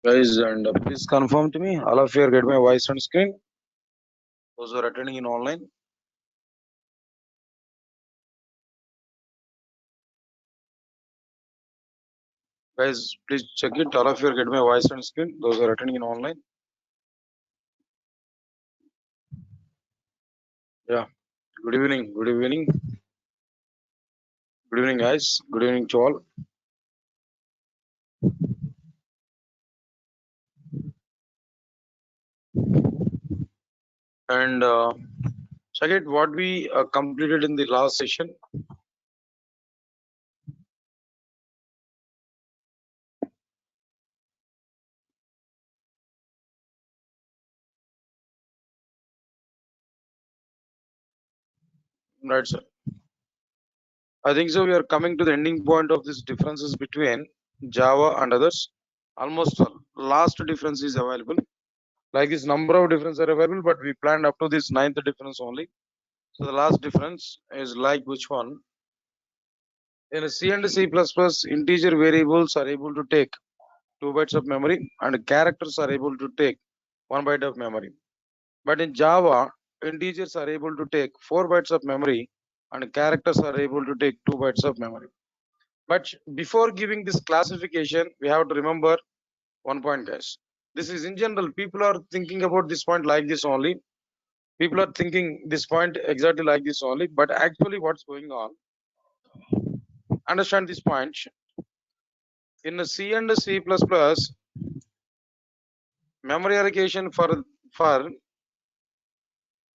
Guys, and please confirm to me, all of you are getting my voice on screen. Those who are attending in online. Guys, please check it. All of you are getting my voice on screen. Those who are attending in online. Yeah. Good evening. Good evening. Good evening, guys. Good evening to all. And check it what we completed in the last session. Right, sir. I think so. We are coming to the ending point of this differences between Java and others. Almost last difference is available. Like this number of differences are available, but we planned up to this ninth difference only. So the last difference is like which one? In a C and C++, integer variables are able to take 2 bytes of memory and characters are able to take 1 byte of memory. But in Java, integers are able to take 4 bytes of memory and characters are able to take 2 bytes of memory. But before giving this classification, we have to remember one point, guys. This is in general, people are thinking about this point like this only. People are thinking this point exactly like this only, but actually what's going on? Understand this point. In C and C++, memory allocation for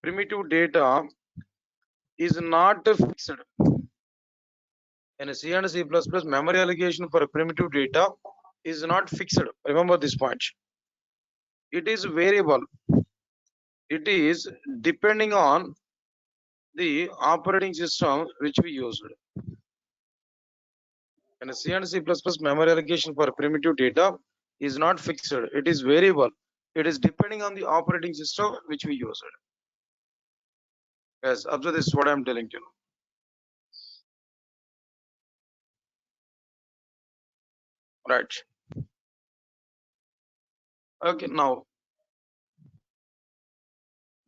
primitive data is not fixed. In C and C++, memory allocation for primitive data is not fixed. Remember this point. It is variable. It is depending on the operating system which we used. In C and C++, memory allocation for primitive data is not fixed. It is variable. It is depending on the operating system which we used. Yes, observe this is what I am telling you. Right. Okay, now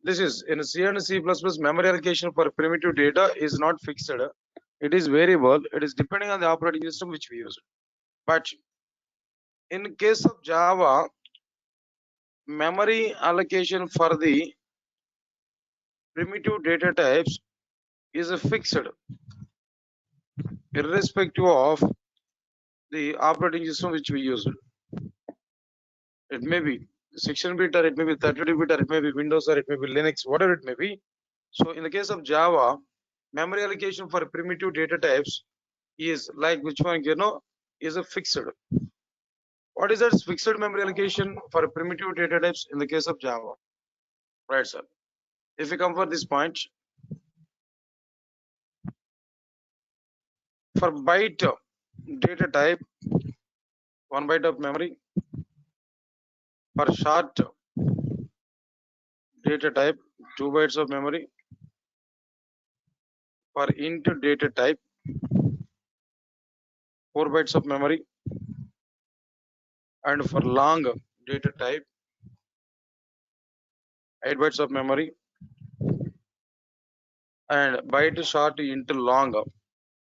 this is in C and C++ memory allocation for primitive data is not fixed. It is variable. It is depending on the operating system which we use. But in case of Java, memory allocation for the primitive data types is fixed, irrespective of the operating system which we use. It may be 16-bit or it may be 32-bit or it may be Windows or it may be Linux, whatever it may be. So in the case of Java, memory allocation for primitive data types is like which one is a fixed. What is that fixed memory allocation for primitive data types in the case of Java? Right, sir. If we come for this point, for byte data type, 1 byte of memory. For short data type, 2 bytes of memory. For int data type, 4 bytes of memory. And for long data type, 8 bytes of memory. And byte short into long.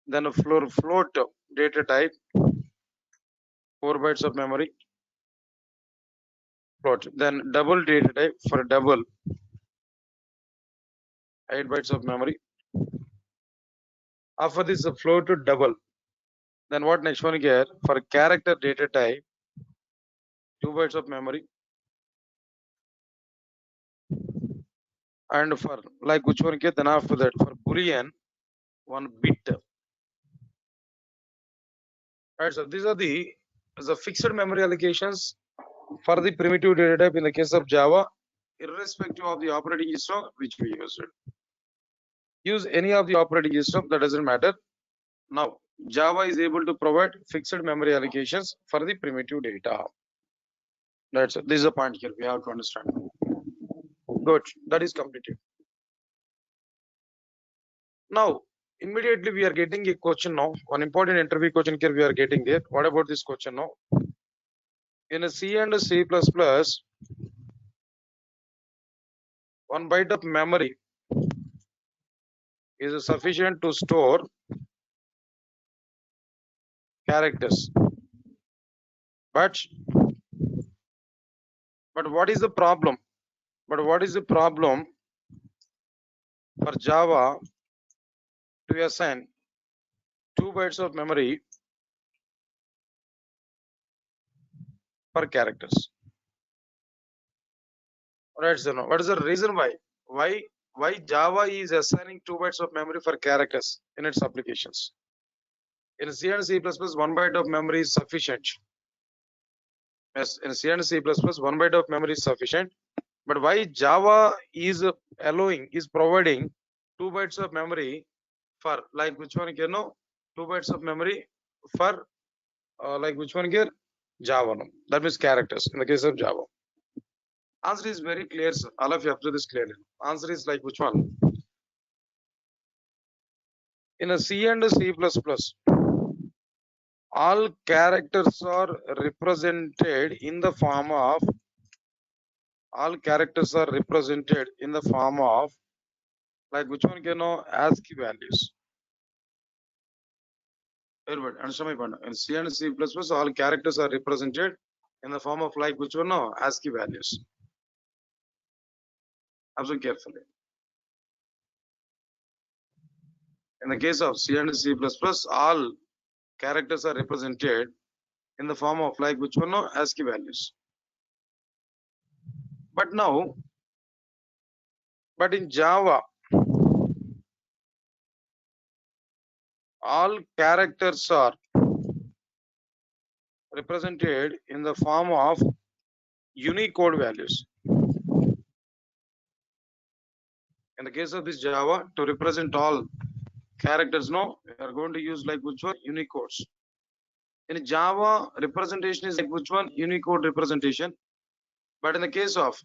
Then a float data type, 4 bytes of memory. Float. Then double data type for double, 8 bytes of memory. After this, a float to double. Then what next one here? For character data type, 2 bytes of memory. And for like which one here? Then after that, for Boolean, 1 bit. Right, so these are the fixed memory allocations for the primitive data type in the case of Java, irrespective of the operating system which we use. Use any of the operating system, that doesn't matter. Now, Java is able to provide fixed memory allocations for the primitive data. That's it. This is a point here we have to understand. Good, that is completed. Now, immediately we are getting a question now. One important interview question here we are getting there. What about this question now? In a C and C++, 1 byte of memory is sufficient to store characters. But what is the problem? But what is the problem for Java to assign 2 bytes of memory for characters? Right, so what is the reason why? Why Java is assigning 2 bytes of memory for characters in its applications? In C and C++, 1 byte of memory is sufficient. Yes, in C and C++, 1 byte of memory is sufficient. But why Java is providing 2 bytes of memory for, like, which one, 2 bytes of memory for like which one here? Java. No? That means characters in the case of Java. Answer is very clear, sir. All of you observe this clearly. Answer is like which one? In a C and C++, all characters are represented in the form of like which one, ASCII values. Everybody understand my point? In C and C++, all characters are represented in the form of like which one? No, ASCII values. Observe carefully. In the case of C and C++, all characters are represented in the form of like which one? No, ASCII values. But in Java, all characters are represented in the form of Unicode values. In the case of this Java, to represent all characters, no, we are going to use like which one? Unicodes. In Java, representation is like which one? Unicode representation. But in the case of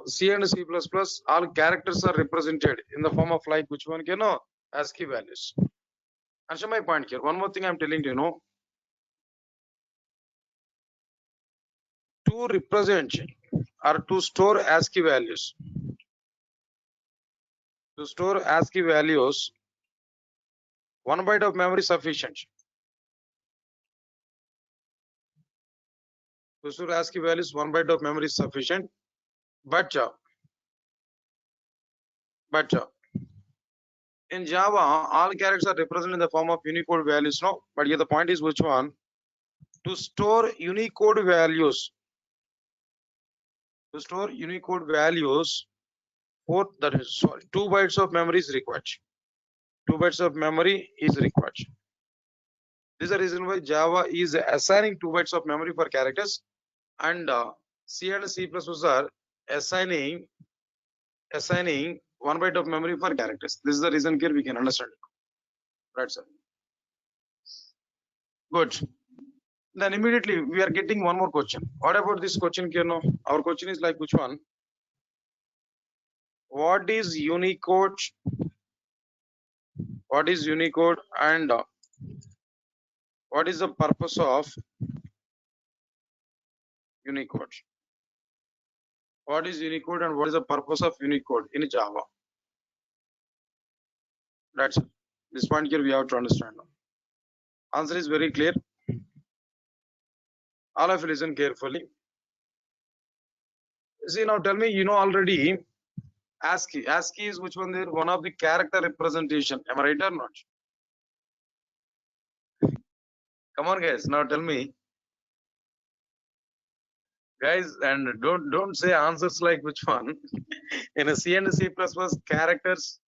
C and C++, all characters are represented in the form of like which one? ASCII values. Answer my point here. One more thing I'm telling you, to represent or to store ASCII values. To store ASCII values, 1 byte of memory is sufficient. To store ASCII values, 1 byte of memory is sufficient. But in Java, all characters are represented in the form of Unicode values. No, but here the point is which one? To store Unicode values. To store Unicode values, 2 bytes of memory is required. 2 bytes of memory is required. This is the reason why Java is assigning 2 bytes of memory for characters, and C and C++ are assigning 1 byte of memory for characters. This is the reason here we can understand. Right, sir. Good. Then immediately we are getting one more question. What about this question here? No, our question is like which one? What is Unicode? What is Unicode and what is the purpose of Unicode? What is Unicode and what is the purpose of Unicode in Java? That's it. This point here we have to understand. Answer is very clear. All of you listen carefully. See, now tell me, already ASCII. ASCII is which one there? One of the character representation. Am I right or not? Come on, guys. Now tell me, guys, and don't say answers like which one. In a C and C++, characters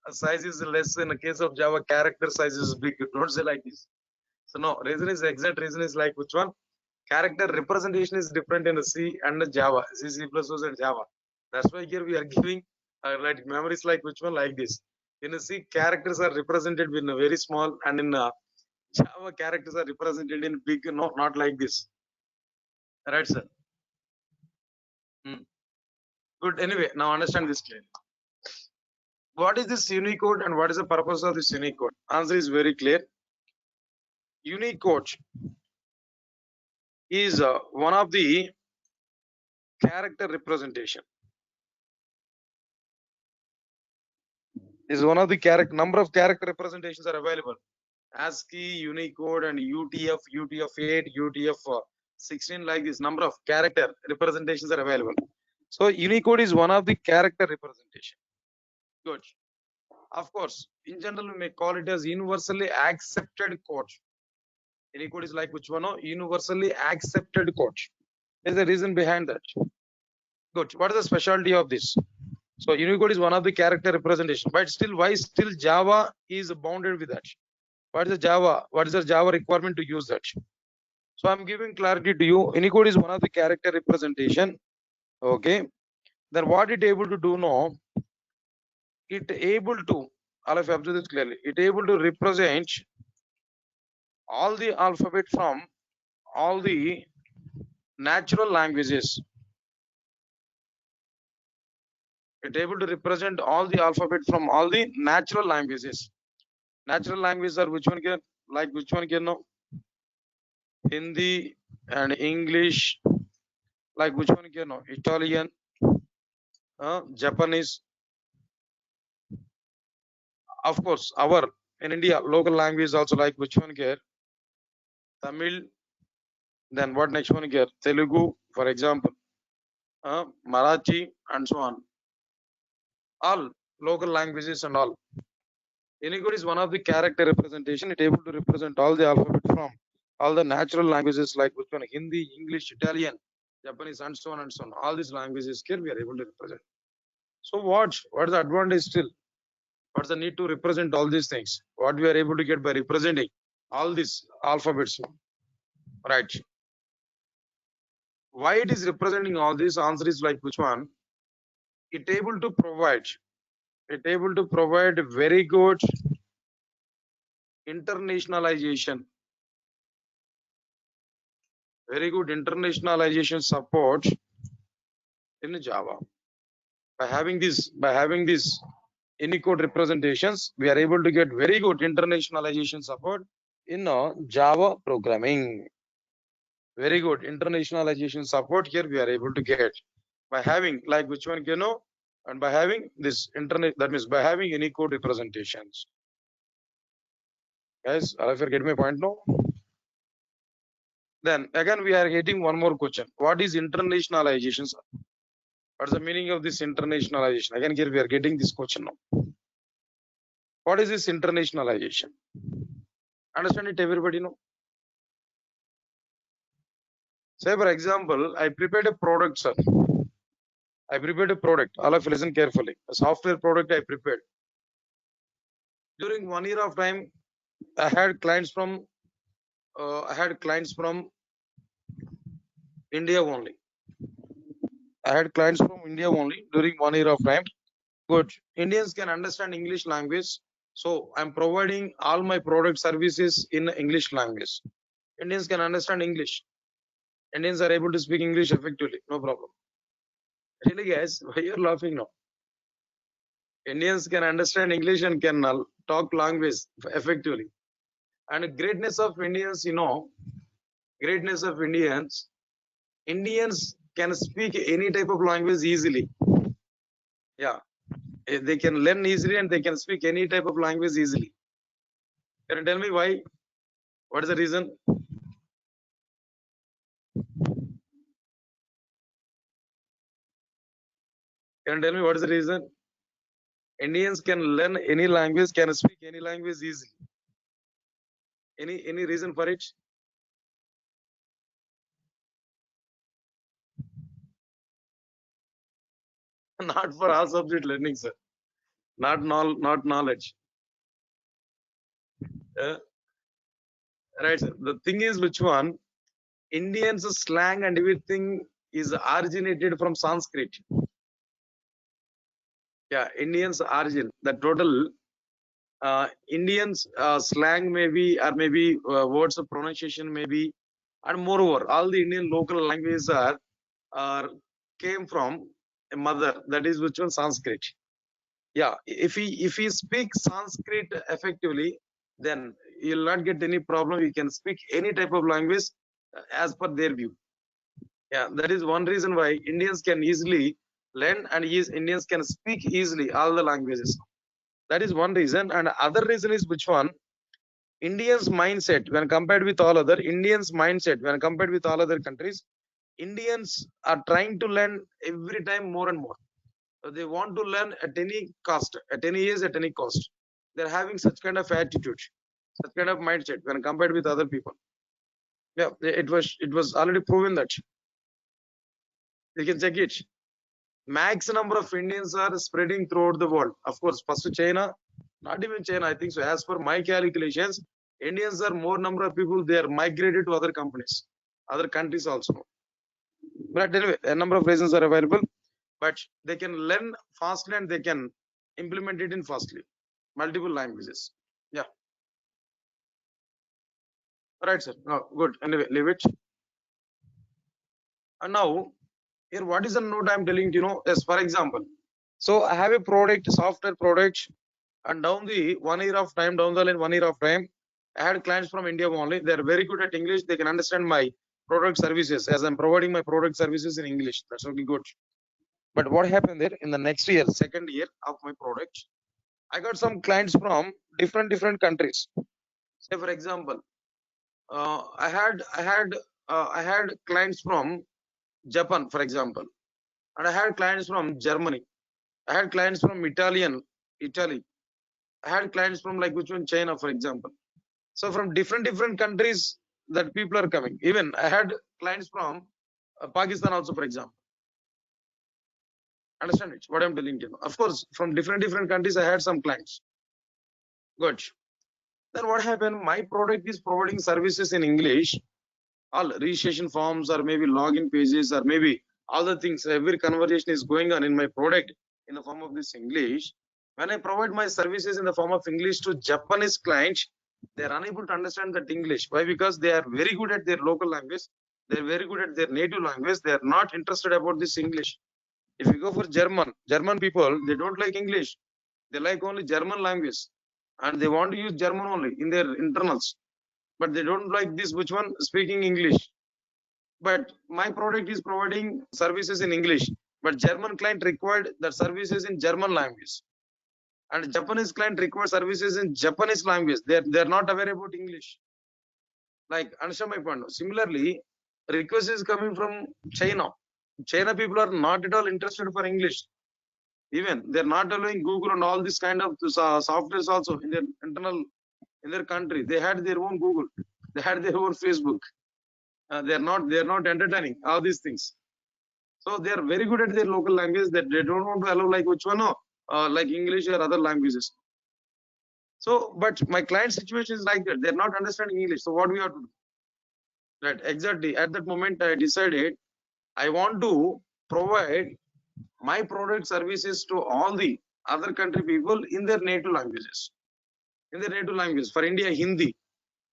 size is less. In the case of Java, character size is big. Don't say like this. So no, exact reason is like which one? Character representation is different in the C and the Java, C++ and Java. That's why here we are giving like memories like which one? Like this. In the C, characters are represented in a very small, and in Java, characters are represented in big. No, not like this. Right, sir? Good. Anyway, now understand this clearly. what is this Unicode and what is the purpose of this Unicode? Answer is very clear. Unicode is one of the character representation. Is one of the number of character representations are available. ASCII, Unicode, and UTF, UTF-8, UTF-16, like this number of character representations are available. So Unicode is one of the character representation. Good. Of course, in general, we may call it as universally accepted code. Unicode is like which one? No? Universally accepted code. There's a reason behind that. Good. What is the specialty of this? So Unicode is one of the character representation, but still, why still Java is bounded with that? What is the Java? What is the Java requirement to use that? So I'm giving clarity to you. Unicode is one of the character representation. Okay. Then what it able to do now? It able to, all of you observe this clearly. It able to represent all the alphabet from all the natural languages. It able to represent all the alphabet from all the natural languages. Natural languages are which one can, like which one can know? Hindi and English, like which one can know? Italian, Japanese. Of course, our in India local language also, like which one here? Tamil. Then what next one here? Telugu, for example, Marathi, and so on. All local languages and all. Unicode is one of the character representation. It able to represent all the alphabet from all the natural languages, like which one? Hindi, English, Italian, Japanese, and so on and so on. All these languages here we are able to represent. So what is the advantage still? What's the need to represent all these things? What we are able to get by representing all these alphabets, right? Why it is representing all these? Answer is like which one? It able to provide very good internationalization, support in Java. By having this Unicode representations, we are able to get very good internationalization support in Java programming. Very good internationalization support here we are able to get by having, like which one you know, and by having this internet, that means by having Unicode representations. Guys, I forget my point now. Then again we are getting one more question. What is internationalization? What's the meaning of this internationalization? Again here we are getting this question now. What is this internationalization? Understand it, everybody know? Say for example, I prepared a product, sir. I prepared a product. All of you listen carefully. A software product I prepared. During 1 year of time, I had clients from India only. I had clients from India only during 1 year of time. Good. Indians can understand English language. So I'm providing all my product services in English language. Indians can understand English. Indians are able to speak English effectively. No problem. Really, guys, why you're laughing now? Indians can understand English and can talk language effectively. And greatness of Indians, you know, Indians can speak any type of language easily. Yeah, they can learn easily and they can speak any type of language easily. Can you tell me why? What is the reason? Can you tell me what is the reason? Indians can learn any language, can speak any language easily. Any reason for it? Not for all subject learning, sir. Not knowledge. Right, sir. The thing is, which one? Indians slang and everything is originated from Sanskrit. Yeah, Indians origin. The total Indians slang maybe, or maybe words of pronunciation maybe, and moreover, all the Indian local languages are came from a mother, that is which one? Sanskrit. Yeah, if he speaks Sanskrit effectively, then you'll not get any problem. You can speak any type of language as per their view. Yeah, that is one reason why Indians can easily learn and Indians can speak easily all the languages. That is one reason. And other reason is which one? Indians mindset when compared with all other Indians mindset when compared with all other countries, Indians are trying to learn every time more and more. So they want to learn at any cost, at any age, at any cost. They're having such kind of attitude, such kind of mindset when compared with other people. Yeah, it was already proven that. You can check it. Max number of Indians are spreading throughout the world. Of course, first China, not even China. I think so. As per my calculations, Indians are more number of people. They are migrated to other companies, other countries also. But anyway, a number of reasons are available. But they can learn fastly and they can implement it in fastly. Multiple languages. Yeah. Right, sir. No, good. Anyway, leave it. And now, here, what is the note I'm telling you? Yes, for example. So I have a product, software product, and down the 1 year of time, down the line 1 year of time, I had clients from India only. They're very good at English. They can understand my product services as I'm providing my product services in English. That's okay, good. But what happened there in the next year, second year of my product, I got some clients from different countries. Say for example, I had clients from Japan, for example, and I had clients from Germany. I had clients from Italy. I had clients from like which one, China, for example. So from different countries that people are coming. Even I had clients from Pakistan also, for example. Understand it? What I'm telling you. Of course, from different countries, I had some clients. Good. Then what happened? My product is providing services in English. All registration forms or maybe login pages or maybe all the things. Every conversation is going on in my product in the form of this English. When I provide my services in the form of English to Japanese clients, they are unable to understand that English. Why? Because they are very good at their local language. They're very good at their native language. They are not interested about this English. If you go for German people, they don't like English. They like only German language. And they want to use German only in their internals. But they don't like this, which one? Speaking English. But my product is providing services in English. But German client required the services in German language. And Japanese client requires services in Japanese language. They're not aware about English. Like, understand my point. Similarly, request is coming from China. China people are not at all interested for English. Even they're not allowing Google and all this kind of softwares also in their internal in their country. They had their own Google. They had their own Facebook. They're not entertaining all these things. So they are very good at their local language that they don't want to allow like which one, no, like English or other languages. So, but my client situation is like that. They're not understanding English. So what we have to do? Right, exactly. At that moment, I decided I want to provide my product services to all the other country people in their native languages. In their native language. For India, Hindi.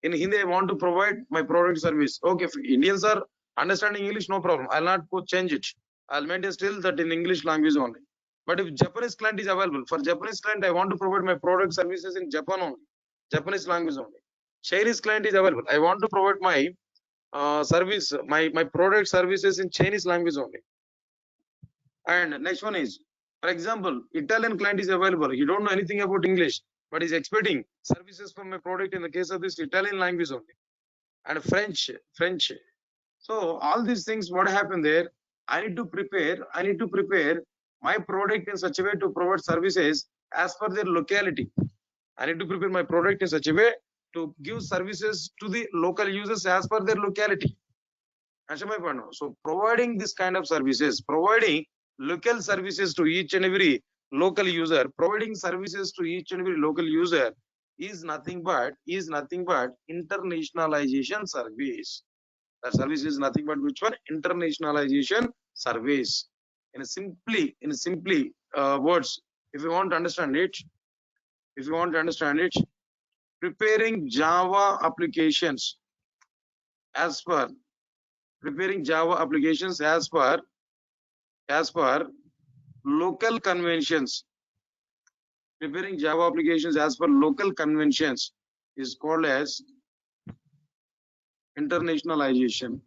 In Hindi, I want to provide my product service. Okay, if Indians are understanding English, no problem. I'll not change it. I'll maintain still that in English language only. But if Japanese client is available, for Japanese client, I want to provide my product services in Japan only, Japanese language only. Chinese client is available. I want to provide my service, my product services in Chinese language only. And next one is, for example, Italian client is available. He don't know anything about English, but he's expecting services from my product in the case of this Italian language only. And French. So all these things, what happened there? I need to prepare my product in such a way to provide services as per their locality. I need to prepare my product in such a way to give services to the local users as per their locality. So providing this kind of services, providing local services to each and every local user, providing services to each and every local user is nothing but internationalization service. That service is nothing but which one? Internationalization service. In simply words, if you want to understand it, preparing Java applications as per local conventions Preparing Java applications as per local conventions is called as internationalization.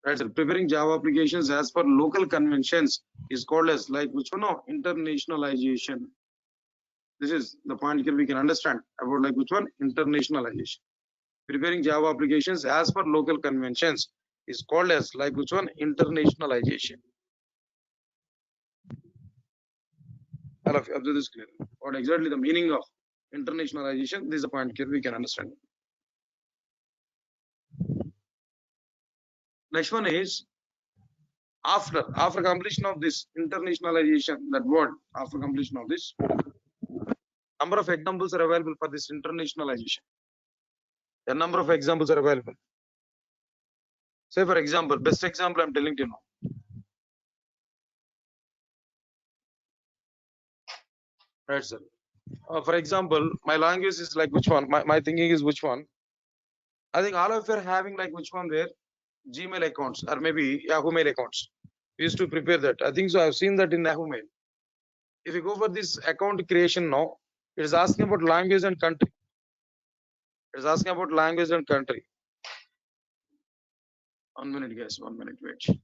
Right, sir. Preparing Java applications as per local conventions is called as like which one? No, internationalization. This is the point here we can understand about like which one? Internationalization. Preparing Java applications as per local conventions is called as like which one? Internationalization. All of you observe this clearly. What exactly the meaning of internationalization? This is the point here we can understand. Next one is after completion of this internationalization, that word, after completion of this, number of examples are available for this internationalization. A number of examples are available. Say for example, best example I'm telling you now. Right, sir. For example, my language is like which one? My thinking is which one? I think all of you are having like which one there? Gmail accounts or maybe Yahoo Mail accounts. We used to prepare that. I think so. I've seen that in Yahoo Mail. If you go for this account creation now, it is asking about language and country. It is asking about language and country. 1 minute, guys. 1 minute. Wait.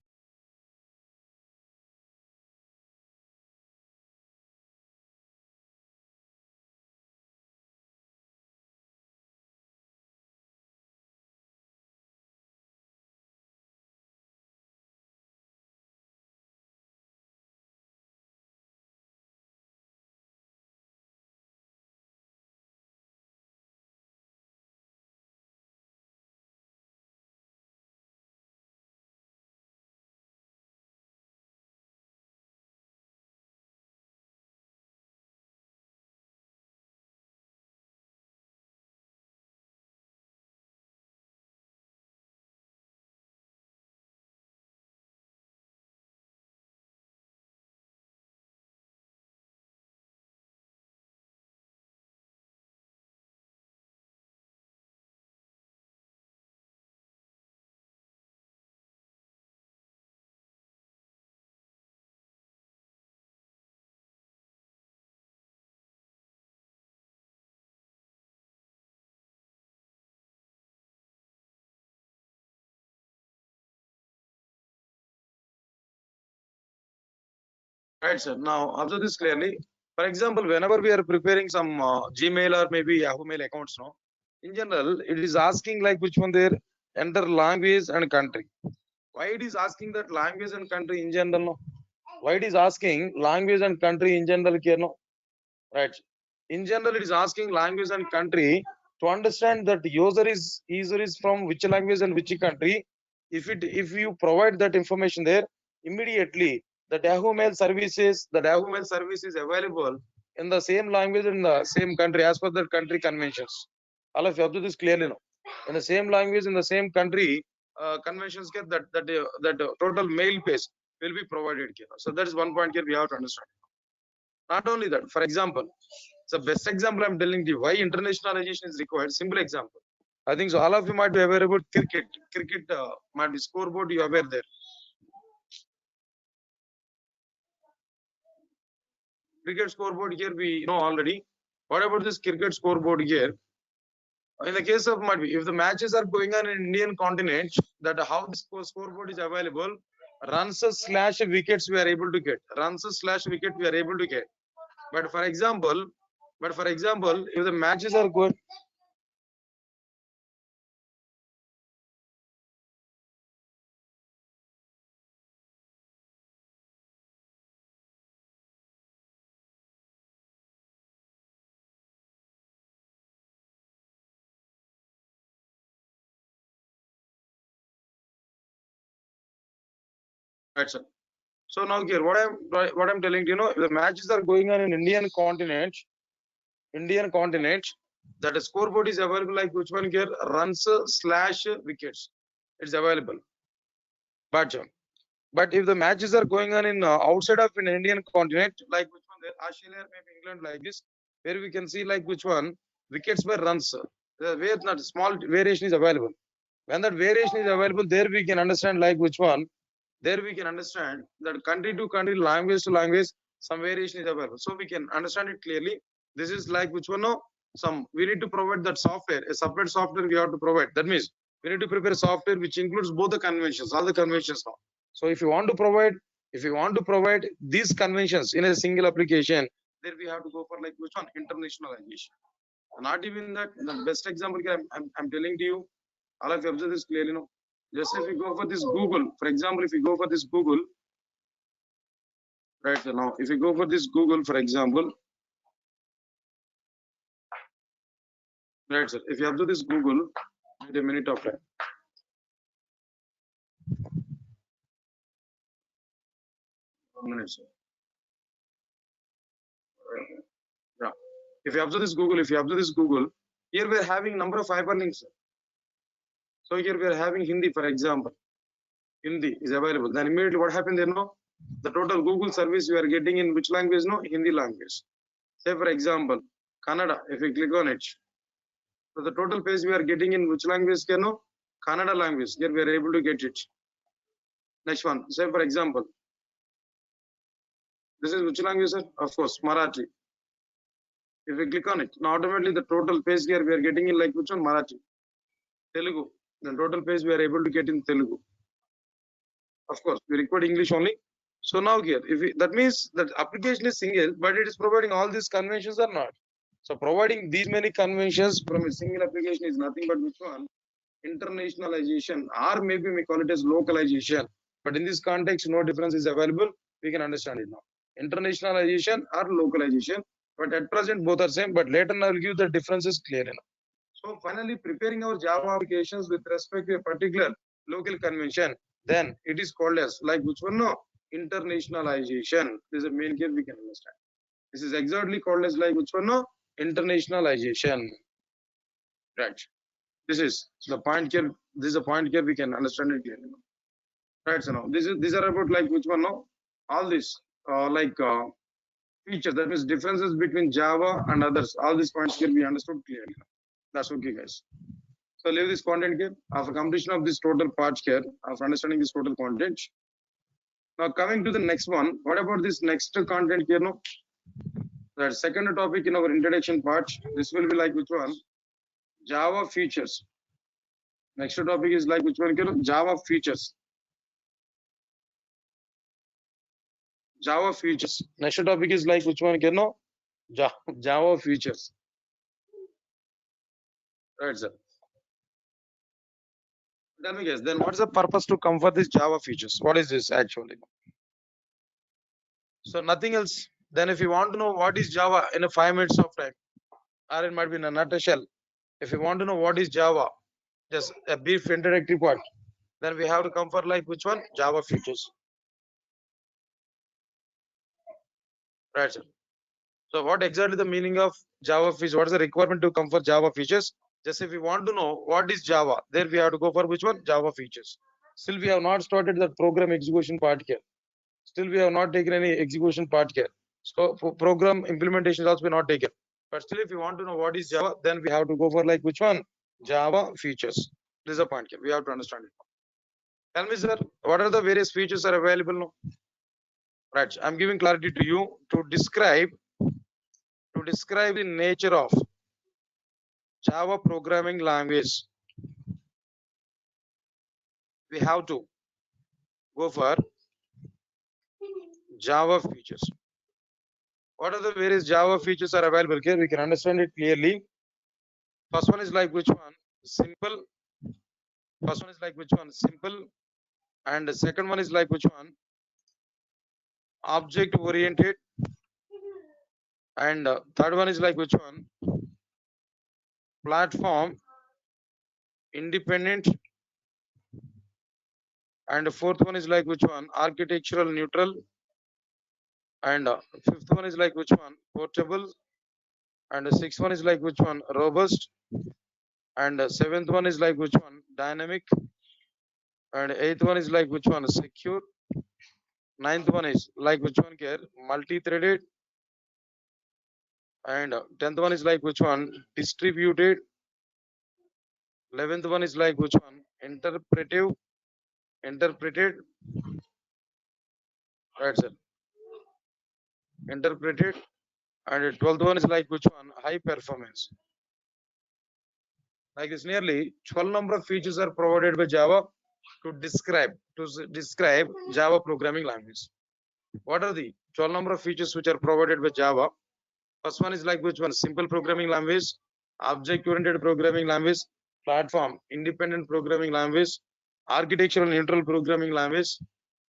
Right, sir. Now observe this clearly. For example, whenever we are preparing some Gmail or maybe Yahoo Mail accounts, no, in general, it is asking like which one there, enter language and country. Why it is asking that language and country in general? No? Why it is asking language and country in general here? No, right. In general, it is asking language and country to understand that user is from which language and which country. If you provide that information there, immediately the Yahoo Mail services, the Yahoo Mail service is available in the same language in the same country as per the country conventions. All of you observe this clearly now. In the same language in the same country, conventions get that total mail page will be provided here. So that is one point here we have to understand. Not only that, for example, the best example I'm telling you why internationalization is required. Simple example. I think so. All of you might be aware about cricket. Cricket might be scoreboard. You are aware there. Cricket scoreboard here we know already. What about this cricket scoreboard here? In the case of might be if the matches are going on in Indian continent, that how this scoreboard is available, runs slash wickets we are able to get. Runs slash wicket we are able to get. But for example, if the matches are going. Right, sir. So now here, what I'm telling you, the matches are going on in Indian continent, that the scoreboard is available like which one here, runs slash wickets. It's available. But if the matches are going on in outside of an Indian continent, like which one there, Australia, maybe England, like this, where we can see like which one wickets per runs, where not small variation is available. When that variation is available, there we can understand like which one There we can understand that country to country, language to language, some variation is available. So we can understand it clearly. This is like which one? No, we need to provide that software, a separate software we have to provide. That means we need to prepare software which includes both the conventions, all the conventions now. So if you want to provide these conventions in a single application, there we have to go for like which one? Internationalization. Not even that. The best example I'm telling to you, all of you observe this clearly. No, just if you go for this Google, for example, if you go for this Google, right now, if you go for this Google, for example, right, sir, if you observe this Google, wait a minute of time. One minute, sir. Yeah. If you observe this Google, here we are having number of hyperlinks. Sir. So here we are having Hindi, for example. Hindi is available. Then immediately what happened there? No, the total Google service we are getting in which language? No, Hindi language. Say for example, Kannada. If we click on it, so the total page we are getting in which language? No, Kannada language. Here we are able to get it. Next one. Say for example, this is which language, sir? Of course, Marathi. If we click on it, now automatically the total page here we are getting in like which one? Marathi. Telugu. The total page we are able to get in Telugu. Of course, we require English only. So now here, that means that application is single, but it is providing all these conventions or not. So providing these many conventions from a single application is nothing but which one? Internationalization, or maybe we call it as localization. But in this context, no difference is available. We can understand it now. Internationalization or localization. But at present, both are same. But later, I will give the differences clearly now. So finally, preparing our Java applications with respect to a particular local convention, then it is called as like which one? No, internationalization. This is a main case we can understand. This is exactly called as like which one? No, internationalization. Right. This is the point here. This is a point here we can understand it clearly. Right. So now these are about like which one? No, all this features. That means differences between Java and others. All these points here we understood clearly. That's okay, guys. So leave this content here. After completion of this total part here, after understanding this total content. Now coming to the next one, what about this next content here? No, that second topic in our introduction part. This will be like which one? Java features. Next topic is like which one? Java features. Java features. Next topic is like which one? No, Java features. Right, sir. Tell me, guys. Then what's the purpose to come for this Java features? What is this actually? So nothing else. Then if you want to know what is Java in a 5 minutes of time, or it might be in a nutshell. If you want to know what is Java, just a brief introductory part. Then we have to come for like which one? Java features. Right, sir. So what exactly the meaning of Java features? What is the requirement to come for Java features? Just if we want to know what is Java, there we have to go for which one? Java features. Still we have not started the program execution part here. Still we have not taken any execution part here. So for program implementation is also not taken. But still if you want to know what is Java, then we have to go for like which one? Java features. This is a point here. We have to understand it. Tell me, sir, what are the various features are available now? Right. I'm giving clarity to you to describe the nature of Java programming language. We have to go for Java features. What are the various Java features are available here? We can understand it clearly. First one is like which one? Simple. First one is like which one? Simple. And the second one is like which one? Object oriented. And third one is like which one? Platform independent. And the fourth one is like which one? Architectural neutral. And fifth one is like which one? Portable. And the sixth one is like which one? Robust. And the seventh one is like which one? Dynamic. And eighth one is like which one? Secure. Ninth one is like which one here? Multi-threaded. And 10th one is like which one? Distributed. 11th one is like which one? Interpreted. Right, sir. Interpreted. And the 12th one is like which one? High performance. Like this, nearly 12 number of features are provided by Java to describe Java programming language. What are the 12 number of features which are provided by Java? First one is like which one? Simple programming language, object-oriented programming language, platform independent programming language, architectural neutral programming language,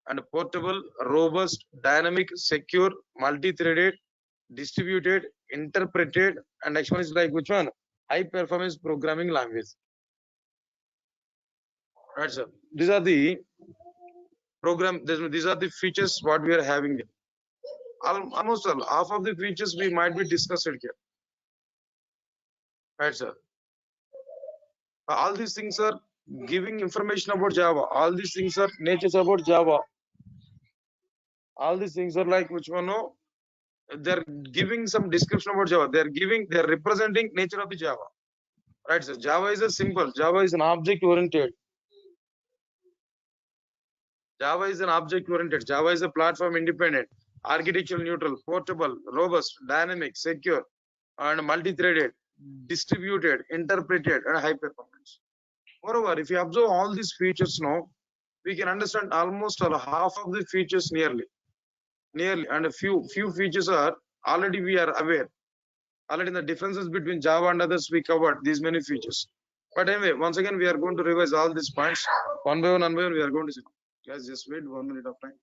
and portable, robust, dynamic, secure, multi-threaded, distributed, interpreted, and next one is like which one? High performance programming language. Right, sir. These are the these are the features what we are having. Almost all, half of the features we might be discussed here. Right, sir. All these things are giving information about Java. All these things are natures about Java. All these things are like which one? No, they're giving some description about Java. They're representing nature of the Java. Right, sir. Java is a simple. Java is an object oriented. Java is an object oriented. Java is a platform independent, architectural neutral, portable, robust, dynamic, secure, and multi-threaded, distributed, interpreted, and high performance. Moreover, if you observe all these features now, we can understand almost half of the features nearly, and a few features are already we are aware. Already the differences between Java and others we covered these many features. But anyway, once again we are going to revise all these points one by one. We are going to see. Guys, just wait 1 minute of time.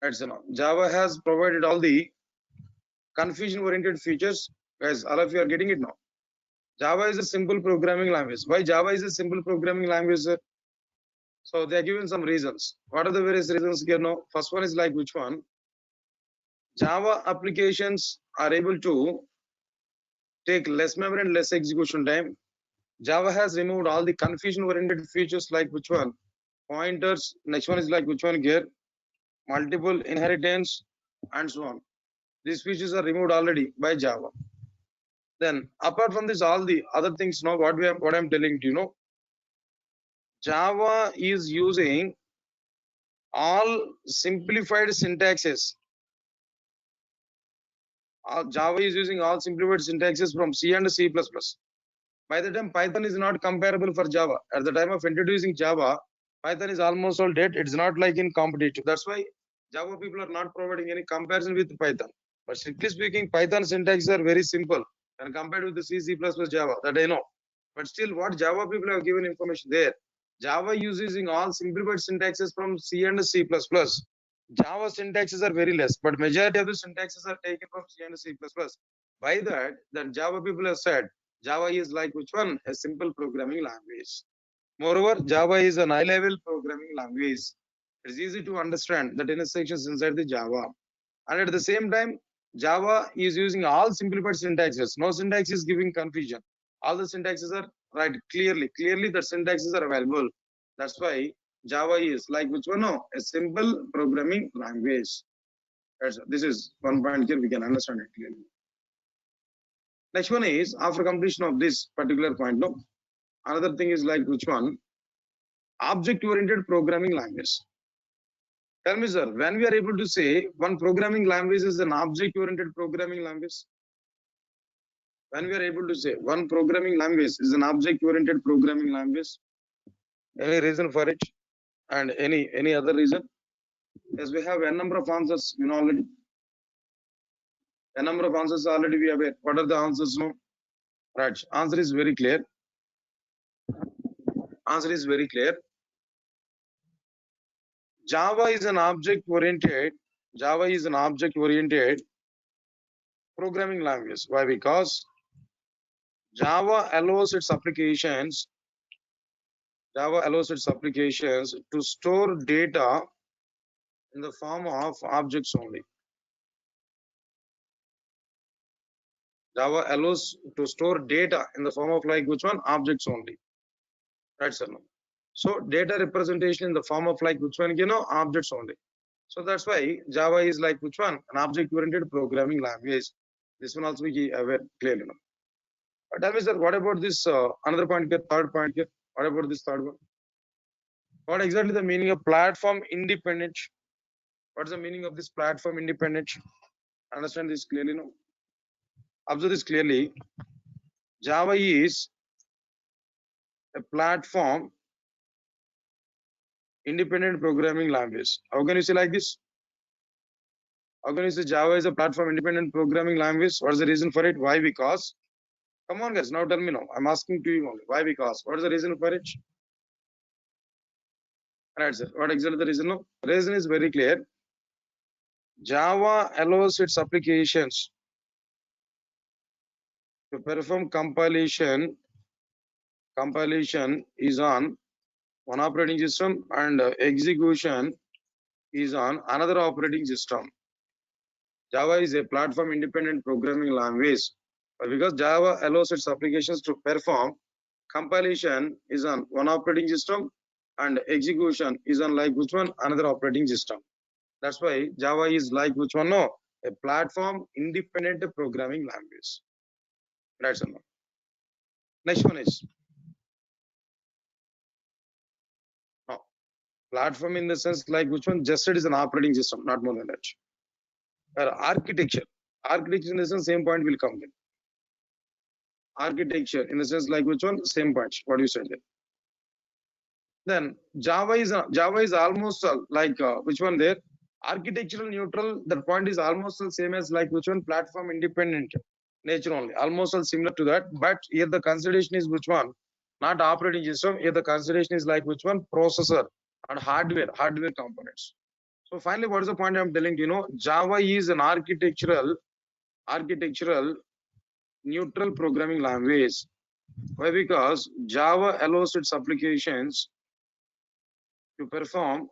That's enough. Java has provided all the confusion-oriented features. Guys, all of you are getting it now. Java is a simple programming language. Why Java is a simple programming language, sir? So they are given some reasons. What are the various reasons here now? First one is like which one? Java applications are able to take less memory and less execution time. Java has removed all the confusion-oriented features like which one? Pointers. Next one is like which one here? Multiple inheritance and so on. These features are removed already by Java. Then apart from this, all the other things now what I'm telling you, Java is using all simplified syntaxes. Java is using all simplified syntaxes from C and C++. By the time Python is not comparable for Java. At the time of introducing Java, Python is almost all dead. It's not like in competitive. That's why Java people are not providing any comparison with Python. But strictly speaking, Python syntax are very simple and compared with the C, C++, Java, that I know. But still, what Java people have given information there, Java using all simplified syntaxes from C and C++. Java syntaxes are very less, but majority of the syntaxes are taken from C and C++. By that, then Java people have said Java is like which one? A simple programming language. Moreover, Java is an high-level programming language. It's easy to understand the intersections inside the Java. And at the same time, Java is using all simplified syntaxes. No syntax is giving confusion. All the syntaxes are right clearly. Clearly, the syntaxes are available. That's why Java is like which one? No, a simple programming language. This is one point here we can understand it clearly. Next one is after completion of this particular point. No, another thing is like which one? Object-oriented programming language. Tell me, sir, when we are able to say one programming language is an object-oriented programming language, when we are able to say one programming language is an object-oriented programming language, any reason for it and any other reason? Yes, we have a number of answers, you know already. A number of answers already we have. What are the answers? No, right. Answer is very clear. Answer is very clear. Java is an object-oriented. Java is an object-oriented programming language. Why? Because Java allows its applications. Java allows its applications to store data in the form of objects only. Java allows to store data in the form of like which one? Objects only. Right, sir? No. So data representation in the form of like which one? You know, objects only. So that's why Java is like which one? An object-oriented programming language. This one also we aware clearly. No. Tell me, sir, what about this another point here, third point here? What about this third one? What exactly the meaning of platform independent? What is the meaning of this platform independent? Understand this clearly, no? Observe this clearly. Java is a platform independent programming language. How can you say like this? How can you say Java is a platform independent programming language? What is the reason for it? Why? Because, come on guys, now tell me now. I'm asking to you only. Why? Because, what is the reason for it? Right, sir. What exactly the reason? No, the reason is very clear. Java allows its applications to perform compilation. Compilation is on one operating system and execution is on another operating system. Java is a platform independent programming language because Java allows its applications to perform compilation is on one operating system and execution is on like which one? Another operating system. That's why Java is like which one? No, a platform independent programming language. Right, sir. Next one is no, platform in the sense like which one? Just it is an operating system, not more than that. Architecture. Architecture in the sense same point will come in. Architecture in the sense like which one? Same point. What you said there. Then Java is almost like which one there? Architectural neutral. That point is almost the same as like which one? Platform independent nature only. Almost similar to that. But here the consideration is which one? Not operating system. Here the consideration is like which one? Processor and hardware components. So finally, what is the point I'm telling you? You know, Java is an architectural neutral programming language. Why? Because Java allows its applications to perform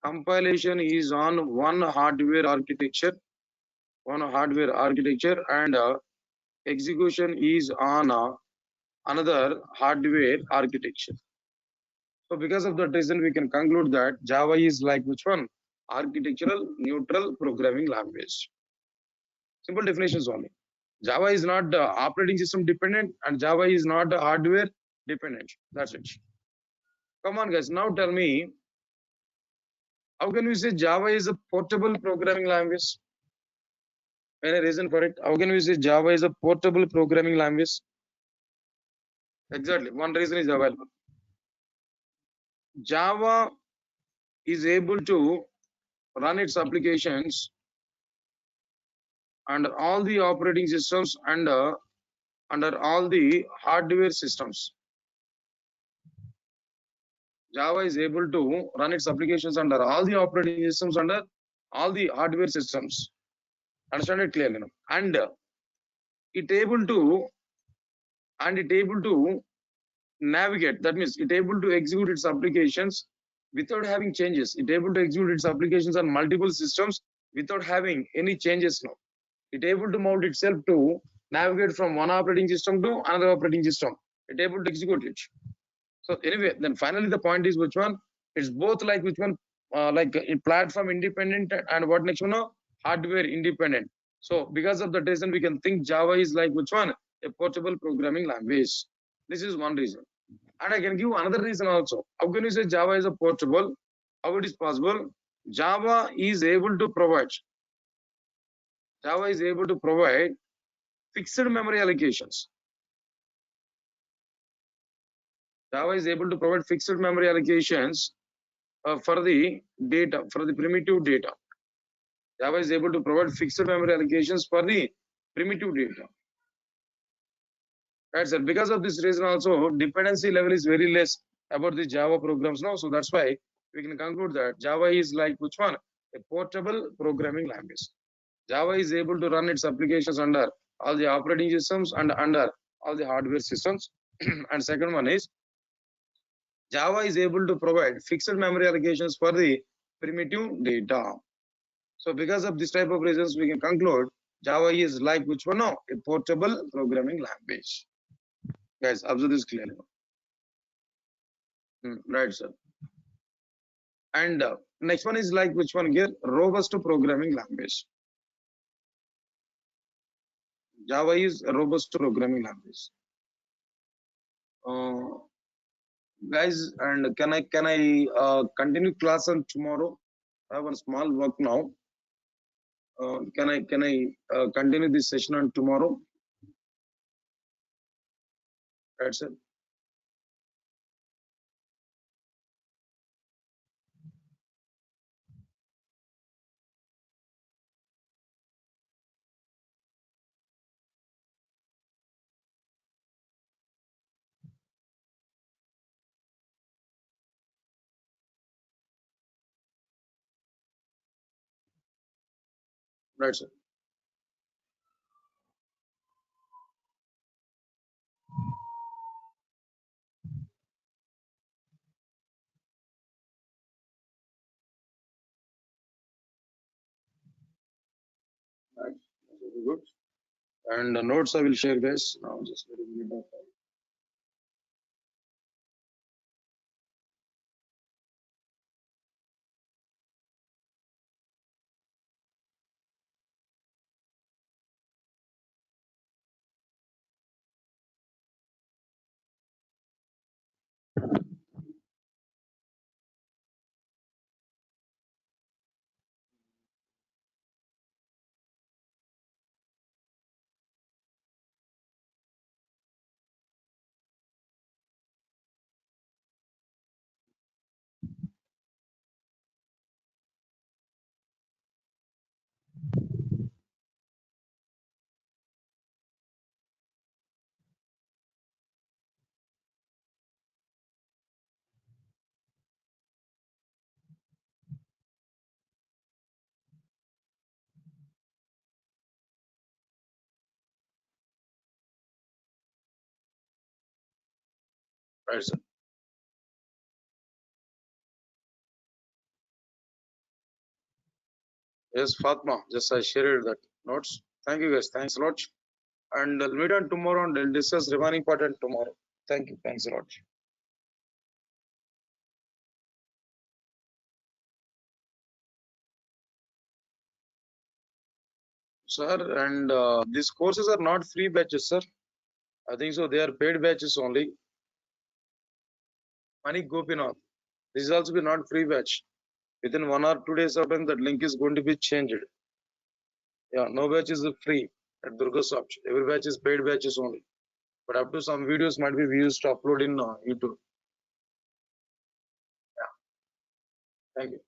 compilation is on one hardware architecture and execution is on another hardware architecture. So because of that reason, we can conclude that Java is like which one? Architectural neutral programming language. Simple definitions only. Java is not operating system dependent and Java is not hardware dependent. That's it. Come on guys, now tell me, how can we say Java is a portable programming language? Any reason for it? How can we say Java is a portable programming language? Exactly. One reason is available. Java is able to run its applications under all the operating systems and under all the hardware systems. Java is able to run its applications under all the operating systems under all the hardware systems. Understand it clearly now. And it able to navigate. That means it able to execute its applications without having changes. It able to execute its applications on multiple systems without having any changes now. It able to mount itself to navigate from one operating system to another operating system. It able to execute it. So anyway, then finally the point is which one? It's both like which one, like platform independent and what next one? No? Hardware independent. So because of that reason, we can think Java is like which one? A portable programming language. This is one reason. And I can give another reason also. How can you say Java is a portable? How it is possible? Java is able to provide fixed memory allocations. Java is able to provide fixed memory allocations for the data, for the primitive data. Java is able to provide fixed memory allocations for the primitive data. Right, sir. Because of this reason also, dependency level is very less about the Java programs now. So that's why we can conclude that Java is like which one? A portable programming language. Java is able to run its applications under all the operating systems and under all the hardware systems. And second one is Java is able to provide fixed memory allocations for the primitive data. So because of this type of reasons, we can conclude Java is like which one? No, a portable programming language. Guys, observe this clearly. Right, sir. And next one is like which one here? Robust programming language. Java is a robust programming language. Guys, and can I continue class on tomorrow? I have a small work now. Can I continue this session on tomorrow? Right, sir. Right, sir. Right. Very good. And the notes I will share, guys. Now just wait a minute. Right, sir. Yes, Fatma. Just I shared that notes. Thank you, guys. Thanks a lot. And we'll meet on tomorrow and we'll discuss remaining part on tomorrow. Thank you. Thanks a lot. Sir, and these courses are not free batches, sir. I think so. They are paid batches only. Manik Gopinath. This is also be not free batch. Within 1 or 2 days of time, that link is going to be changed. Yeah, no batch is free at Durga Soft. Every batch is paid batches only. but up to some videos might be we used to upload in YouTube. Yeah. Thank you.